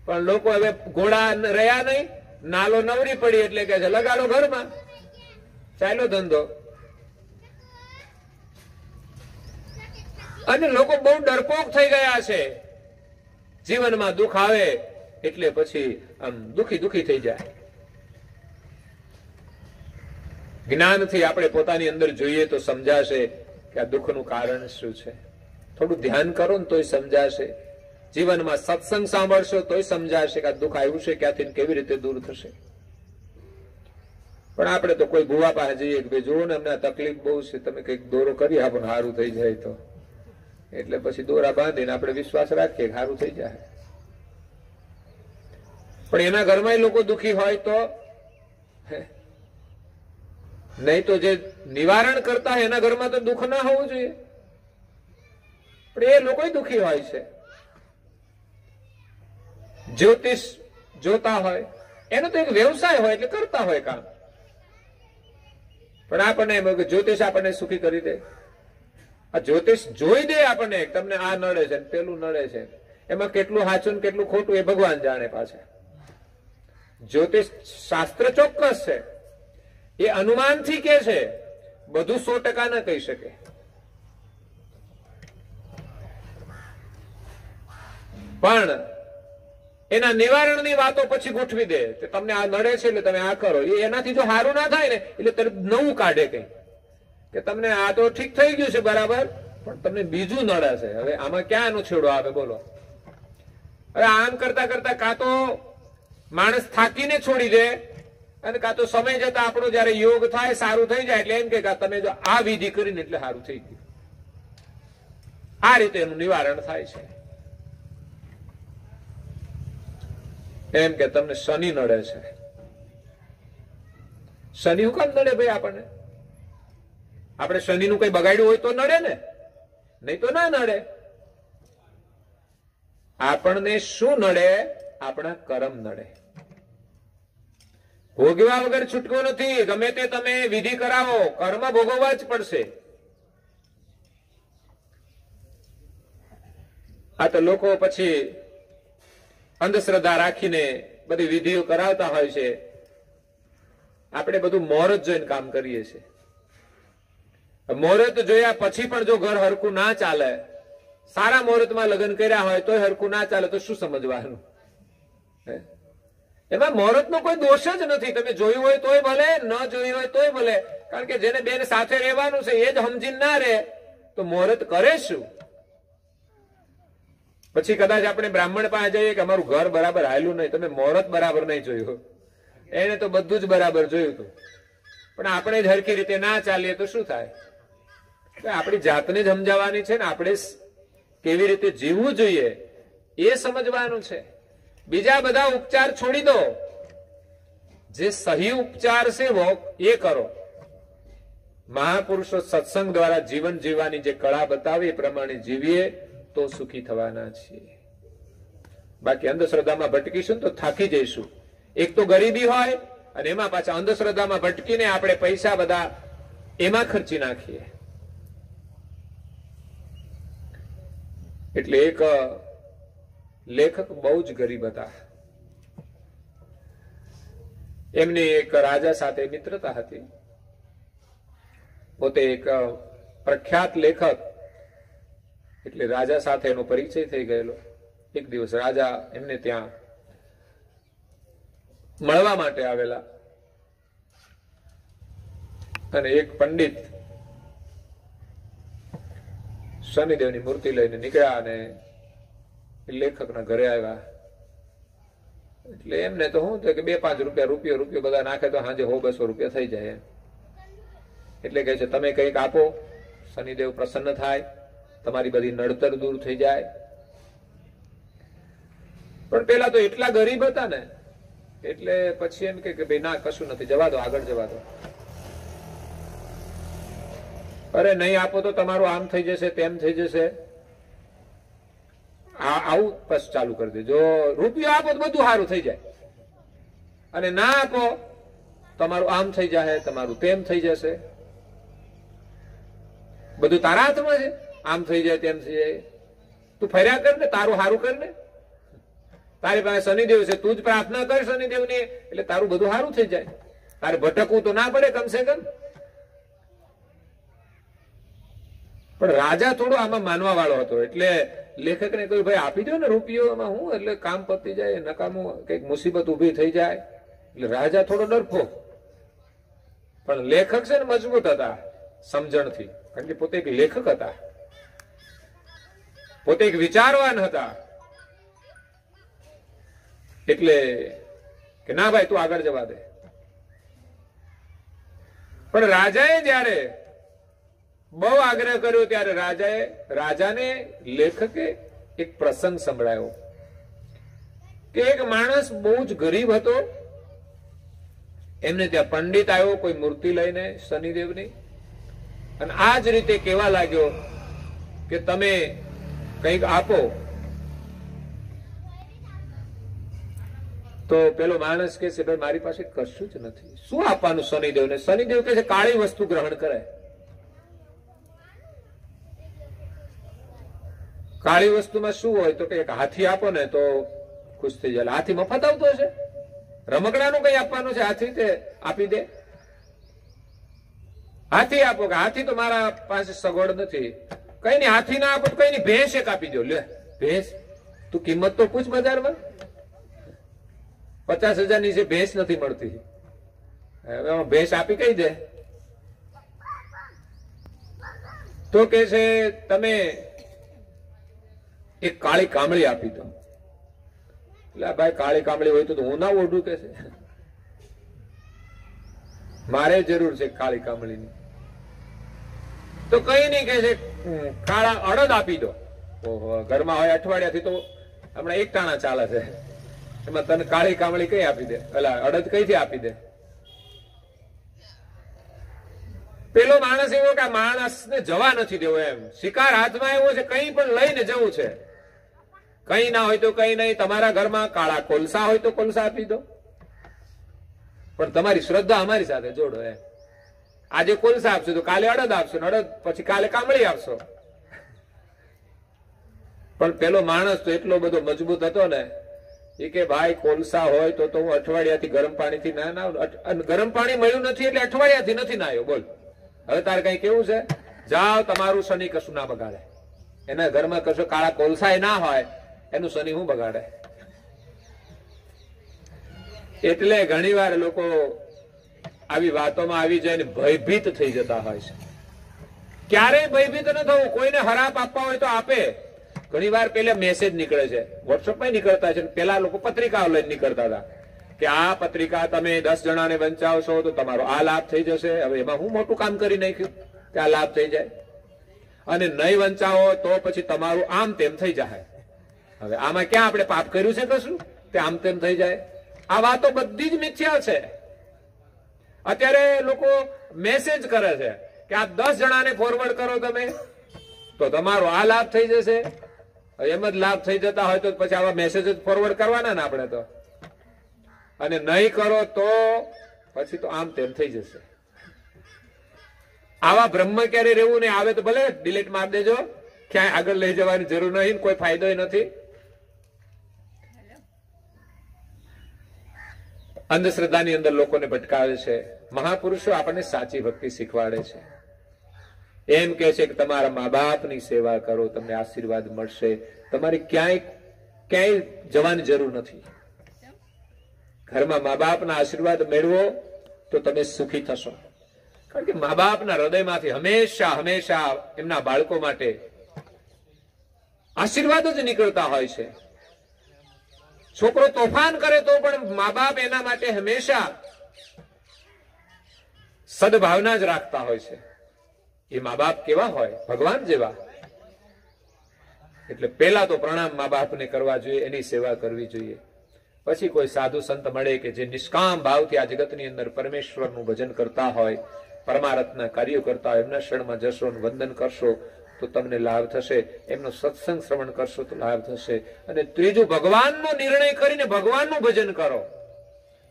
પણ લોકો હવે ઘોડા રહ્યા નહીં, નાલો નવરી પડી એટલે કે છે લગાડો ઘરમાં, ચાલો ધંધો. અને લોકો બહુ ડરપોક થઈ ગયા છે. જીવનમાં દુઃખ આવે એટલે પછી આમ દુખી દુખી થઈ જાય. જ્ઞાનથી આપણે પોતાની અંદર જોઈએ તો સમજાશે કે આ દુઃખનું કારણ શું છે. થોડું ધ્યાન કરો ને તોય સમજાશે. જીવનમાં સત્સંગ સાંભળશો તોય સમજાશે કે આ દુઃખ આવ્યું છે ક્યાંથી, કેવી રીતે દૂર થશે. પણ આપણે તો કોઈ ભુવા પાસે જઈએ કે ભાઈ જુઓ ને અમને આ તકલીફ બહુ છે, તમે કઈક દોરો કરી આપો ને સારું થઈ જાય તો, એટલે પછી દોરા બાંધીને આપણે વિશ્વાસ રાખીએ સારું થઈ જાય. પણ એના ઘરમાં લોકો દુઃખી હોય તો નહીં, તો જે નિવારણ કરતા હોય એના ઘરમાં તો દુઃખ ના હોવું જોઈએ. પણ એ લોકો દુઃખી હોય છે. જ્યોતિષ જોતા હોય એનો તો એક વ્યવસાય હોય એટલે કરતા હોય કામ. પણ આપણને જ્યોતિષ આપણને સુખી કરી દે. આ જ્યોતિષ જોઈ દે આપણને, તમને આ નડે છે પેલું નડે છે, એમાં કેટલું સાચું ને કેટલું ખોટું એ ભગવાન જાણે. પાછા જ્યોતિષ શાસ્ત્ર ચોક્કસ છે, એ અનુમાનથી કે છે, બધું 100% ના કહી શકે. પણ એના નિવારણની વાતો પછી ગોઠવી દે કે તમને આ નડે છે એટલે તમે આ કરો. એનાથી જો સારું ના થાય ને એટલે તરત નવું કાઢે કઈ કે તમને આ તો ઠીક થઈ ગયું છે બરાબર, પણ તમને બીજું નડે છે. હવે આમાં ક્યાં એનો છેડો આવે બોલો? હવે આમ કરતા કરતા કાં તો માણસ થાકીને છોડી દે, અને કાં તો સમય જતા આપણો જયારે યોગ થાય સારું થઈ જાય એટલે એમ કે તમે જો આ વિધિ કરીને એટલે સારું થઈ ગયું. આ રીતે એનું નિવારણ થાય છે. એમ કે તમને શનિ નડે છે. શનિ હું કામ નડે ભાઈ આપણને? આપણે શનિનું કઈ બગાડ્યું હોય તો નડે ને, નહીં તો ના નડે. આપણને શું નડે? આપણા કર્મ નડે. ભોગવ્યા વગર છૂટકો નથી. ગમે તે તમે વિધિ કરાવો, કર્મ ભોગવવા જ પડશે. આ તો લોકો પછી અંધશ્રદ્ધા રાખીને બધી વિધિઓ કરાવતા હોય છે. આપણે બધું મુહૂર્ત જોઈને કામ કરીએ છીએ. મુહૂર્ત જોયા પછી પણ જો ઘર હરખું ના ચાલે, સારા મુહૂર્તમાં લગ્ન કર્યા હોય તોય હરખું ના ચાલે તો શું સમજવાનું? એમાં મુહૂર્તનો કોઈ દોષ જ નથી. તમે જોયું હોય તોય ભલે, ન જોયું હોય તોય ભલે. કારણ કે જેને બેન સાથે રહેવાનું છે એ જ સમજીને ના રહે તો મુહૂર્ત કરે શું? પછી કદાચ આપણે બ્રાહ્મણ પાસે જઈએ કે અમારું ઘર બરાબર હાલ્યું નહીં, તમે મુહૂર્ત બરાબર નહીં જોયું, એને તો બધું જ બરાબર જોયું હતું, પણ આપણે જ હરખી રીતે ના ચાલીએ તો શું થાય? આપણી જાતને જ સમજાવવાની છે ને, આપણે કેવી રીતે જીવવું જોઈએ એ સમજવાનું છે. બીજા બધા ઉપચાર છોડી દો. જે સહી ઉપચાર છે એ કરો. મહાપુરુષો સત્સંગ દ્વારા જીવન જીવવાની જે કળા બતાવી એ પ્રમાણે જીવીએ તો સુખી થવાના છીએ. બાકી અંધશ્રદ્ધામાં ભટકીશું તો થાકી જઈશું. એક તો ગરીબી હોય અને એમાં પાછા અંધશ્રદ્ધામાં ભટકીને આપણે પૈસા બધા એમાં ખર્ચી નાખીએ. એટલે એક લેખક બહુ જ ગરીબ હતા. એમની એક રાજા સાથે મિત્રતા હતી. પોતે એક પ્રખ્યાત લેખક, એટલે રાજા સાથે એનો પરિચય થઈ ગયેલો. એક દિવસ રાજા એમને ત્યાં મળવા માટે આવેલા અને એક પંડિત શનિદેવની મૂર્તિ લઈને નીકળ્યા અને લેખકના ઘરે આવ્યા. એટલે એમને તો શું થયું કે 2-5 રૂપિયો બધા નાખે તો સાંજે 100-200 રૂપિયા થઈ જાય. એટલે કહે છે તમે કંઈક આપો, શનિદેવ પ્રસન્ન થાય, તમારી બધી નડતર દૂર થઈ જાય. પણ પેલા તો એટલા ગરીબ હતા ને, એટલે પછી એમ કે ભાઈ ના, કશું નથી, જવા દો, આગળ જવા દો. અરે નહીં આપો તો તમારું આમ થઈ જશે, તેમ થઈ જશે, આવું બસ ચાલુ કરી દે. જો રૂપિયો આપો તો બધું સારું થઈ જાય, અને ના આપો તમારું આમ થઈ જાય, તમારું તેમ થઈ જશે, બધું તારા હાથમાં છે. આમ થઈ જાય, તેમ થઈ જાય, તું ફર્યા કર ને, તારું સારું કર ને. તારી પાસે શનિદેવ છે, તું જ પ્રાર્થના કર શનિદેવની, એટલે તારું બધું સારું થઈ જાય. તારે ભટકવું તો ના પડે કમસે કમ. પણ રાજા થોડો આમાં માનવા વાળો હતો, એટલે લેખકને કહ્યું ભાઈ આપી દો ને રૂપિયોમાં, હું એટલે કામ પતી જાય, નકામું કઈક મુસીબત ઉભી થઈ જાય. એટલે રાજા થોડો ડરફો, પણ લેખક છે ને મજબૂત હતા સમજણથી, કારણ કે પોતે એક લેખક હતા, પોતે એક વિચારવાન હતા. એટલે કે ના ભાઈ તું આગળ જવા દે. પણ રાજાએ જયારે બહુ આગ્રહ કર્યો ત્યારે રાજાને લેખકે એક પ્રસંગ સંભળાયો કે એક માણસ બહુ જ ગરીબ હતો, એમને ત્યાં પંડિત આવ્યો કોઈ મૂર્તિ લઈને શનિદેવની, અને આ જ રીતે કહેવા લાગ્યો કે તમે કંઈક આપો. તો પેલો માણસ કહે છે ભાઈ મારી પાસે કશું જ નથી, શું આપવાનું શનિદેવને? શનિદેવ કહે છે કાળી વસ્તુ ગ્રહણ કરે. કાળી વસ્તુમાં શું હોય તો કે એક હાથી આપો ને તો ખુશ થઈ જાય. હાથી મફત આવતો હશે? રમકડાનું કઈ આપવાનું છે? હાથી તે આપી દે. હાથી આપો કે હાથી તો મારા પાસે સગવડ નથી. કઈ નહીં, હાથી ના આપો તો કઈ નહીં, ભેંસ એક આપી દો. લે ભેંસ, તું કિંમત તો પૂછ બજારમાં. 50,000 ની છે, ભેંસ નથી મળતી. હવે ભેંસ આપી કઈ દે. તો કે છે તમે એક કાળી કામળી આપી દો. એટલે ભાઈ કાળી કામળી હોય તો હું ના ઓઢું કે છે, મારે જરૂર છે કાળી કામળીની. તો કઈ નહીં કે છે કાળા અડદ આપી દો. ઓહો, ઘરમાં હોય અઠવાડિયાથી તો હમણાં એક ટાણા ચાલે છે, એમાં તને કાળી કામળી કઈ આપી દે? પેલા અડદ કઈથી આપી દે? પેલો માણસ એવો કે માણસને જવા નથી દેવો, એમ શિકાર હાથમાં આવ્યો છે, કઈ પણ લઈને જવું છે. કઈ ના હોય તો કઈ નહીં, તમારા ઘરમાં કાળા કોલસા હોય તો કોલસા આપી દો, પણ તમારી શ્રદ્ધા અમારી સાથે જોડો. એમ આજે કોલસા આપશો તો કાલે અડદ આપશો, અડદ પછી કાલે કામળી આપશો. પણ પેલો માણસ તો એટલો બધો મજબૂત હતો ને, એ કે ભાઈ કોલસા હોય તો હું અઠવાડિયાથી ગરમ પાણીથી ના નાવ. ગરમ પાણી મળ્યું નથી એટલે અઠવાડિયાથી નથી નાયો. બોલ, હવે તારે કઈ કેવું છે? જાઓ, તમારું શનિ કશું ના બગાડે. એના ઘરમાં કશો કાળા કોલસા ના હોય, એનું શનિ શું બગાડે? એટલે ઘણી વાર લોકો આવી વાતોમાં આવી જાય ને ભયભીત થઈ જતા હોય છે. ક્યારેય ભયભીત ન થવું. કોઈને હરાપ આપવા હોય તો આપે. ઘણી વાર પેલા મેસેજ નીકળે છે, વોટ્સઅપમાં નીકળતા છે, પેલા લોકો પત્રિકાઓ લઈને નીકળતા હતા કે આ પત્રિકા તમે 10 જણાને વંચાવશો તો તમારો આ લાભ થઈ જશે. હવે એમાં હું મોટું કામ કરી નાખ્યું કે આ લાભ થઈ જાય, અને નહીં વંચાવો તો પછી તમારું આમ તેમ થઈ જાય. હવે આમાં ક્યાં આપણે પાપ કર્યું છે કશું તે આમ તેમ થઈ જાય? આ વાતો બધી જ મિથ્યા છે. અત્યારે લોકો મેસેજ કરે છે કે આ 10 જણાને ફોરવર્ડ કરો તમે તો તમારો આ લાભ થઈ જશે. એમ જ લાભ થઈ જતા હોય તો પછી આવા મેસેજ જ ફોરવર્ડ કરવાના ને આપણે તો, અને નહીં કરો તો પછી તો આમ તેમ થઈ જશે. આવા બ્રહ્મ ક્યારે રહેવું નહીં. આવે તો ભલે ડિલીટ મારી દેજો, ક્યાંય આગળ લઈ જવાની જરૂર નહીં, કોઈ ફાયદો નથી. અંધશ્રદ્ધાની અંદર લોકોને ભટકાવે છે. મહાપુરુષો આપણને સાચી ભક્તિ શીખવાડે છે. એમ કે છે કે તમારા મા બાપની સેવા કરો, તમને આશીર્વાદ મળશે, તમારે ક્યાંય જવાની જરૂર નથી. ઘરમાં મા બાપના આશીર્વાદ મેળવો તો તમે સુખી થશો. કારણ કે મા બાપના હૃદયમાંથી હંમેશા હંમેશા એમના બાળકો માટે આશીર્વાદ જ નીકળતા હોય છે. છોકરો તોફાન કરે તો પણ મા બાપ એના માટે હંમેશા સદભાવના જ રાખતા હોય છે. એ મા બાપ કેવા હોય? ભગવાન જેવા. એટલે પહેલા તો પ્રણામ મા બાપને કરવા જોઈએ, એની સેવા કરવી જોઈએ. પછી કોઈ સાધુ સંત મળે કે જે નિષ્કામ ભાવથી આ જગતની અંદર પરમેશ્વરનું ભજન કરતા હોય, પરમાર્થના કાર્યો કરતા હોય, એમના શરણમાં જશો, વંદન કરશો તો તમને લાભ થશે. એમનો સત્સંગ શ્રવણ કરશો તો લાભ થશે. અને ત્રીજું, ભગવાનનો નિર્ણય કરીને ભગવાનનું ભજન કરો.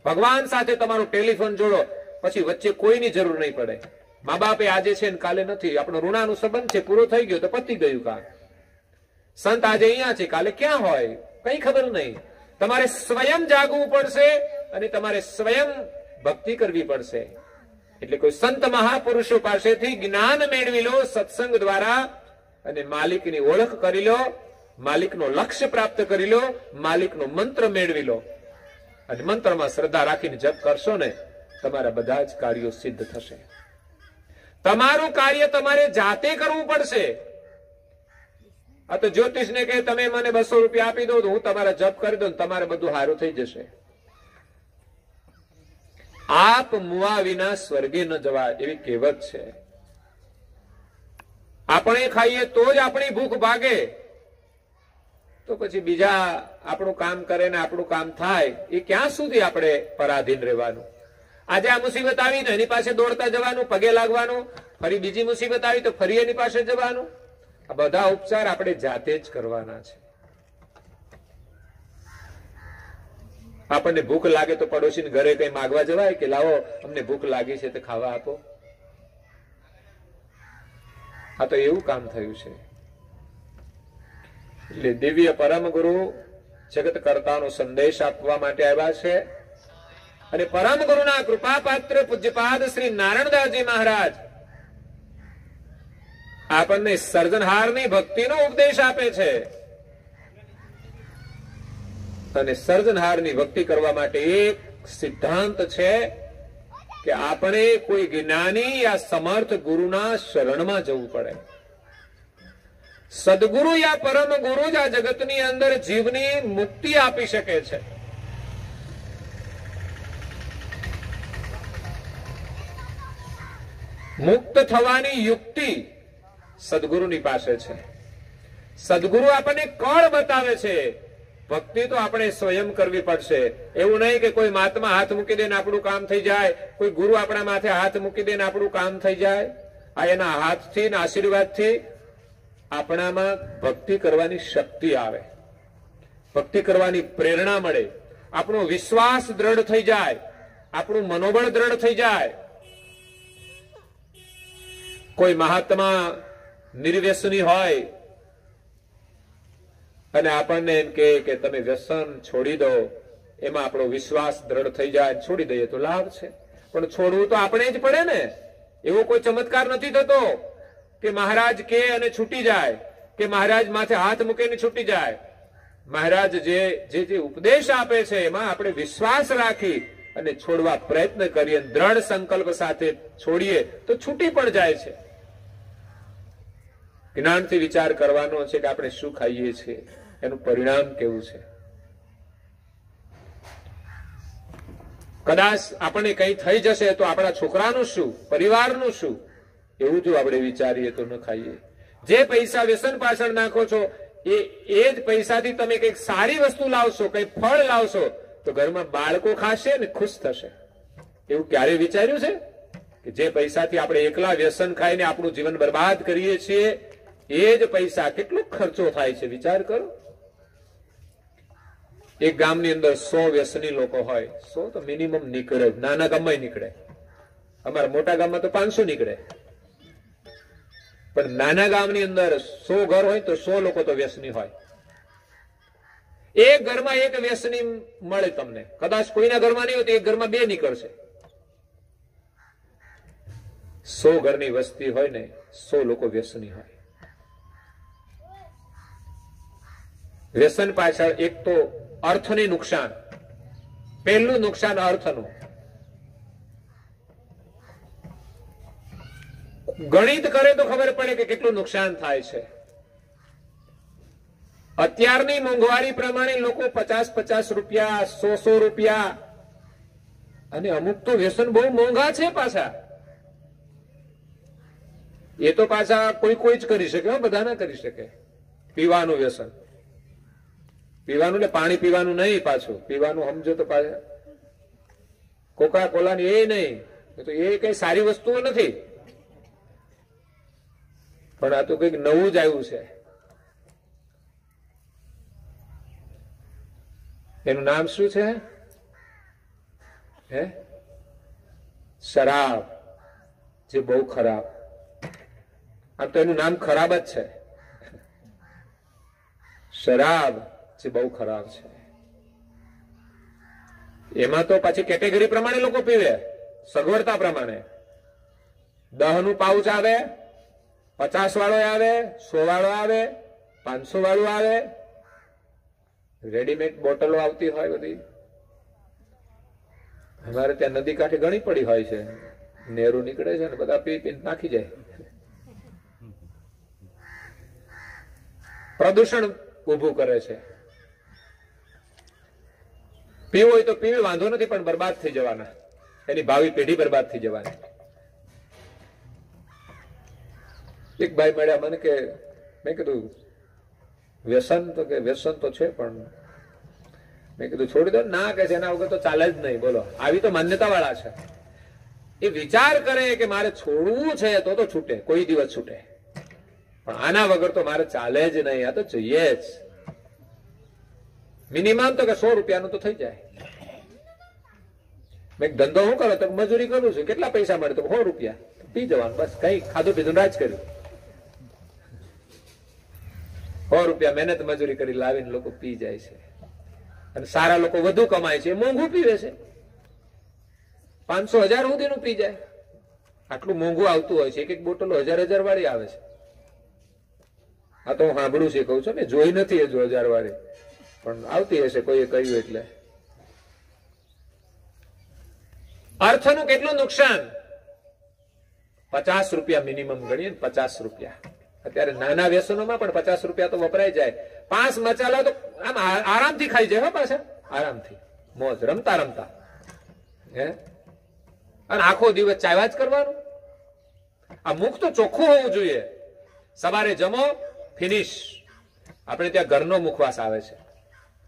ભગવાન સાથે તમારો ટેલિફોન જોડો, પછી વચ્ચે કોઈની જરૂર નહીં પડે. મા બાપે આજે છે ને કાલે નથી. આપણો ઋણાનો સંબંધ છે, પૂરો થઈ ગયો તો પતી ગયું કામ. સંત આજે અહીંયા છે, કાલે ક્યાં હોય કઈ ખબર નહીં. તમારે સ્વયં જાગવું પડશે અને તમારે સ્વયં ભક્તિ કરવી પડશે. એટલે કોઈ સંત મહાપુરુષો પાસેથી જ્ઞાન મેળવી લો સત્સંગ દ્વારા, અને માલિકની ઓળખ કરી લો, માલિકનો લક્ષ્ય પ્રાપ્ત કરી લો, માલિકનો મંત્ર મેળવી લો. અને મંત્રમાં શ્રદ્ધા રાખીને જપ કરશો ને, તમારા બધા જ કાર્યો સિદ્ધ થશે. તમારું કાર્ય તમારે જાતે કરવું પડશે. આ તો જ્યોતિષને કહે તમે મને 200 રૂપિયા આપી દો તો હું તમારા જપ કરી દઉં, તમારે બધું સારું થઈ જશે. આપ મુવા વિના સ્વર્ગે ન જવા, એવી કહેવત છે. આપણે ખાઈએ તો જ આપણી ભૂખ ભાગે, તો પછી બીજા આપણું કામ કરે ને આપણું કામ થાય, એ ક્યાં સુધી આપણે પરાધીન રહેવાનું? આજે આ મુસીબત આવી તો એની પાસે દોડતા જવાનું, પગે લાગવાનું. ફરી બીજી મુસીબત આવી તો ફરી એની પાસે જવાનું. આ બધા ઉપચાર આપણે જાતે જ કરવાના છે. આપણને ભૂખ લાગે તો પડોશીને ઘરે કઈ માગવા જવાય કે લાવો અમને ભૂખ લાગી છે તો ખાવા આપો? આ તો એવું કામ થયું છે. એટલે દિવ્ય પરમ ગુરુ જગત કરતાનો સંદેશ આપવા માટે આવ્યા છે. અને પરમ ગુરુના કૃપા પાત્ર પૂજ્યપાદ શ્રી નારાયણદાસજી મહારાજ આપણને સર્જનહારની ભક્તિનો ઉપદેશ આપે છે. અને સર્જનહારની ભક્તિ કરવા માટે એક સિદ્ધાંત છે કે આપણે કોઈ જ્ઞાની યા સમર્થ ગુરુના શરણમાં જવું પડે. સદગુરુ યા પરમ ગુરુ જ આ જગતની અંદર જીવની મુક્તિ આપી શકે છે. મુક્ત થવાની યુક્તિ સદગુરુની પાસે છે. સદગુરુ આપણને કળ બતાવે છે. ભક્તિ તો આપણે સ્વયં કરવી પડશે. એવું નહીં કે કોઈ મહાત્મા હાથ મૂકી દે ને આપણું કામ થઈ જાય, કોઈ ગુરુ આપણા માથે હાથ મૂકી દે ને આપણું કામ થઈ જાય. આ એના હાથથી ને આશીર્વાદથી આપણામાં ભક્તિ કરવાની શક્તિ આવે, ભક્તિ કરવાની પ્રેરણા મળે, આપણો વિશ્વાસ દ્રઢ થઈ જાય, આપણું મનોબળ દ્રઢ થઈ જાય. કોઈ મહાત્મા નિર્વ્યસની હોય અને આપણને એમ કે તમે વ્યસન છોડી દો, એમાં આપણો વિશ્વાસ દ્રઢ થઈ જાય, છોડી દઈએ તો લાભ છે. પણ છોડવું તો આપણે જ પડે ને. એવો કોઈ ચમત્કાર નથી થતો કે મહારાજ કે અને છૂટી જાય, કે મહારાજ માથે હાથ મૂકીને છૂટી જાય. મહારાજ જે ઉપદેશ આપે છે એમાં આપણે વિશ્વાસ રાખી અને છોડવા પ્રયત્ન કરીએ, દ્રઢ સંકલ્પ સાથે છોડીએ તો છૂટી પણ જાય છે. જ્ઞાનથી વિચાર કરવાનો છે કે આપણે શું ખાઈએ છીએ, એનું પરિણામ કેવું છે. કદાચ આપણને કઈ થઈ જશે તો આપણા છોકરાનું શું, પરિવારનું શું, એવું જો આપણે વિચારીએ તો ન ખાઈએ. જે પૈસા વ્યસન પાછળ નાખો છો એ જ પૈસાથી તમે કઈક સારી વસ્તુ લાવશો, કઈ ફળ લાવશો તો ઘરમાં બાળકો ખાશે ને ખુશ થશે. એવું ક્યારે વિચાર્યું છે કે જે પૈસાથી આપણે એકલા વ્યસન ખાઈને આપણું જીવન બરબાદ કરીએ છીએ, એ જ પૈસા કેટલો ખર્ચો થાય છે વિચાર કરો. એક ગામની અંદર 100 વ્યસની લોકો હોય, 100 તો મિનિમમ નીકળે, નાના ગામમાં નીકળે. અમારા મોટા ગામમાં તો 500 નીકળે. પણ નાના ગામની અંદર 100 ઘર હોય તો 100 લોકો તો વ્યસની હોય. એક ઘરમાં એક વ્યસની મળે તમને. કદાચ કોઈના ઘરમાં નહીં હોય તો એક ઘરમાં 2 નીકળશે. 100 ઘરની વસ્તી હોય ને 100 લોકો વ્યસની હોય. વ્યસન પાછળ એક તો અર્થની નુકસાન. પહેલું નુકસાન અર્થનું. ગણિત કરે તો ખબર પડે કે કેટલું નુકસાન થાય છે. અત્યારની મોંઘવારી પ્રમાણે લોકો 50-50 રૂપિયા, 100-100 રૂપિયા, અને અમુક તો વ્યસન બહુ મોંઘા છે પાછા. એ તો પાછા કોઈ જ કરી શકે, બધા ના કરી શકે. પીવાનું વ્યસન, પીવાનું એટલે પાણી પીવાનું નહીં, પાછું પીવાનું સમજો તો પાછા કોકા કોલાની એ નહીં, તો એ કઈ સારી વસ્તુઓ નથી. પણ આ તો કઈક નવું જ આવ્યું છે. એનું નામ શું છે? શરાબ, જે બહુ ખરાબ. આમ તો એનું નામ ખરાબ જ છે, શરાબ, જે બહુ ખરાબ છે. એમાં તો પાછી કેટેગરી પ્રમાણે લોકો પીવે, સગવડતા પ્રમાણે. 10 નું પાઉચ આવે, 50 વાળો આવે, 100 વાળો આવે, 500 વાળું આવે. રેડીમેડ બોટલો આવતી હોય બધી. અમારે ત્યાં નદી કાંઠે ઘણી પડી હોય છે, નેરું નીકળે છે ને બધા પી પીને નાખી જાય. પ્રદૂષણ ઉભું કરે છે. પીવું હોય તો પીવે, વાંધો નથી, પણ બરબાદ થઈ જવાના, એની ભાવિ પેઢી બરબાદ થઈ જવાની. એક ભાઈ મળ્યા મને કે, મેં કીધું વ્યસન તો કે વ્યસન તો છે, પણ મેં કીધું છોડી દો. ના કે છે એના વગર તો ચાલે જ નહીં. બોલો, આવી તો માન્યતા વાળા છે. એ વિચાર કરે કે મારે છોડવું છે તો છૂટે, કોઈ દિવસ છૂટે, પણ આના વગર તો મારે ચાલે જ નહીં, આ તો જોઈએ જ. મિનિમમ તો કે 100 રૂપિયાનું તો થઈ જાય. મેં ધંધો શું કરો તો મજૂરી કરું છું, કેટલા પૈસા મળે તો 100 રૂપિયા, પી જવાનું, બસ કઈ ખાધું પીધું રાજ કર્યું. 100 રૂપિયા મહેનત મજૂરી કરી લાવીને લોકો પી જાય છે. અને સારા લોકો વધુ કમાય છે, મોંઘું પીવે છે, 500-1000 સુધીનું પી જાય. આટલું મોંઘું આવતું હોય છે, એક બોટલો 1000 વાળી આવે છે. આ તો હું સાંભળું છે, કહું છું ને, જોઈ નથી એ 1000 વાળી, પણ આવતી હશે, કોઈએ કહ્યું એટલે. અર્થનું કેટલું નુકસાન. 50 રૂપિયા મિનિમમ ગણીએ, 50 રૂપિયા. અત્યારે નાના વ્યસનોમાં પણ 50 રૂપિયા તો વપરાય જાય. 5 મચાલા તો આમ આરામથી ખાઈ જાય, પાછા આરામથી, મોજ, રમતા રમતા. અને આખો દિવસ ચાવ્યા જ કરવાનું. આ મુખ તો ચોખ્ખું હોવું જોઈએ. સવારે જમો, ફિનિશ. આપણે ત્યાં ઘરનો મુખવાસ આવે છે,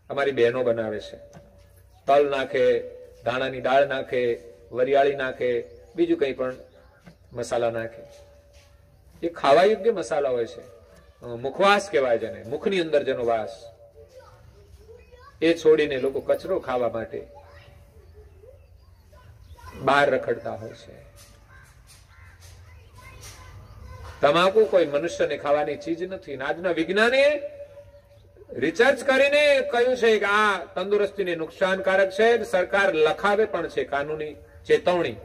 અમારી બહેનો બનાવે છે. તલ નાખે, ધાણાની દાળ નાખે, વરિયાળી નાખે, બીજું કંઈ પણ મસાલા નાખે. એ ખાવા યોગ્ય મસાલા હોય છે. મુખવાસ કહેવાય જેને, મુખની અંદર જેનો વાસ. એ છોડીને લોકો કચરો ખાવા માટે બહાર રખડતા હોય છે. તમાકુ કોઈ મનુષ્યને ખાવાની ચીજ નથી. આજના વિજ્ઞાને રિસર્ચ કરીને કહ્યું છે કે આ તંદુરસ્તીને નુકસાનકારક છે. સરકાર લખાવે પણ છે કાનૂની ચેતવણી.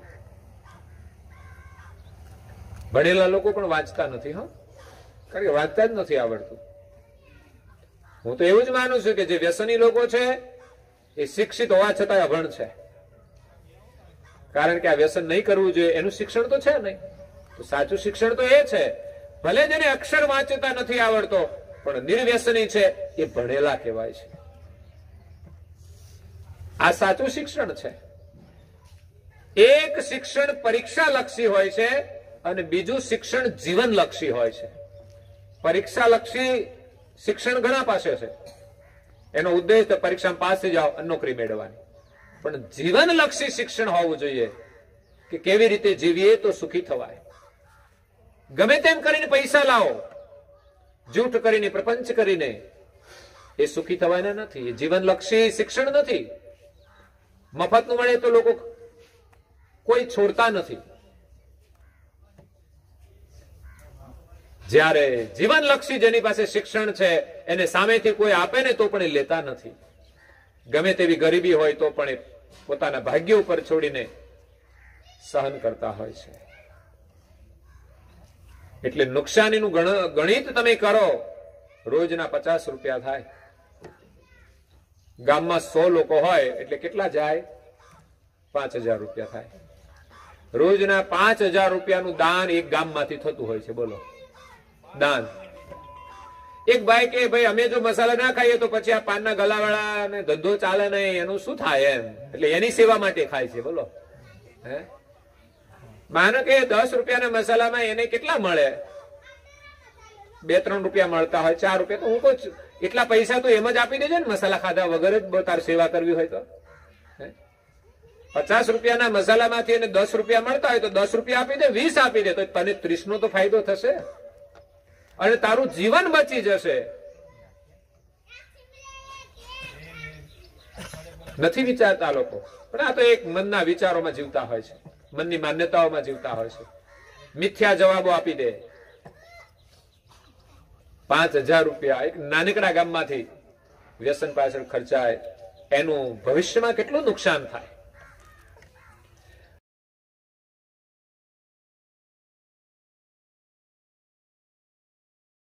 ભણેલા લોકો પણ વાંચતા નથી, હા, કારણ કે વાંચતા જ નથી આવડતું. હું તો એવું જ માનું છું કે જે વ્યસની લોકો છે એ શિક્ષિત હોવા છતાં અભણ છે. કારણ કે આ વ્યસન નહીં કરવું જોઈએ એનું શિક્ષણ તો છે નહીં. તો સાચું શિક્ષણ તો એ છે, ભલે જેને અક્ષર વાંચતા નથી આવડતો પણ નિર્વ્યસની છે, એ ભણેલા કહેવાય છે. આ સાચું શિક્ષણ છે. એક શિક્ષણ પરીક્ષા લક્ષી હોય છે અને બીજું શિક્ષણ જીવન લક્ષી હોય છે. પરીક્ષા લક્ષી શિક્ષણ ઘણા પાસે છે, એનો ઉદ્દેશ તો પરીક્ષામાં પાસ થઈ જાઓ અને નોકરી મેળવવાની. પણ જીવન લક્ષી શિક્ષણ હોવું જોઈએ કે કેવી રીતે જીવીએ તો સુખી થવાય. ગમે તેમ કરીને પૈસા લાવો, જૂઠ કરીને, પ્રપંચ કરીને, એ સુખી થવાના નથી. એ જીવનલક્ષી શિક્ષણ નથી. મફતનું મળે તો લોકો કોઈ છોડતા નથી. જ્યારે જીવનલક્ષી જેની પાસે શિક્ષણ છે એને સામેથી કોઈ આપે ને તો પણ એ લેતા નથી. ગમે તેવી ગરીબી હોય તો પણ એ પોતાના ભાગ્ય ઉપર છોડીને સહન કરતા હોય છે. એટલે નુકસાનીનું ગણિત તમે કરો, રોજના 50 રૂપિયા થાય. ગામમાં 100 લોકો હોય એટલે કેટલા જાય? 5000 રૂપિયા થાય. રોજના 5000 રૂપિયાનું દાન એક ગામમાંથી થતું હોય છે. બોલો, દાન. એક ભાઈ કે ભાઈ અમે જો મસાલા ના ખાઈએ તો પછી આ પાનના ગલાવાળા ને ધંધો ચાલે નહીં, એનું શું થાય એમ, એટલે એની સેવા માટે ખાય છે. બોલો, હે માનો કે 10 રૂપિયાના મસાલામાં એને કેટલા મળે? 2-3 રૂપિયા મળતા હોય, 4 રૂપિયા. તો હું કહું એટલા પૈસા તો એમ જ આપી દેજે ને, મસાલા ખાધા વગર જ તાર સેવા કરવી હોય તો. 50 રૂપિયાના મસાલામાંથી એને 10 રૂપિયા મળતા હોય તો 10 રૂપિયા આપી દે, 20 આપી દે, તો તને 30 નો તો ફાયદો થશે અને તારું જીવન બચી જશે. નથી વિચારતા લોકો, પણ આ તો એક મનના વિચારોમાં જીવતા હોય છે, મનની માન્યતાઓમાં જીવતા હોય છે. મિથ્યા જવાબો આપી દે. 5000 રૂપિયા એક નાનકડા ગામમાંથી વ્યસન પાછળ ખર્ચાય, એનું ભવિષ્યમાં કેટલું નુકસાન થાય.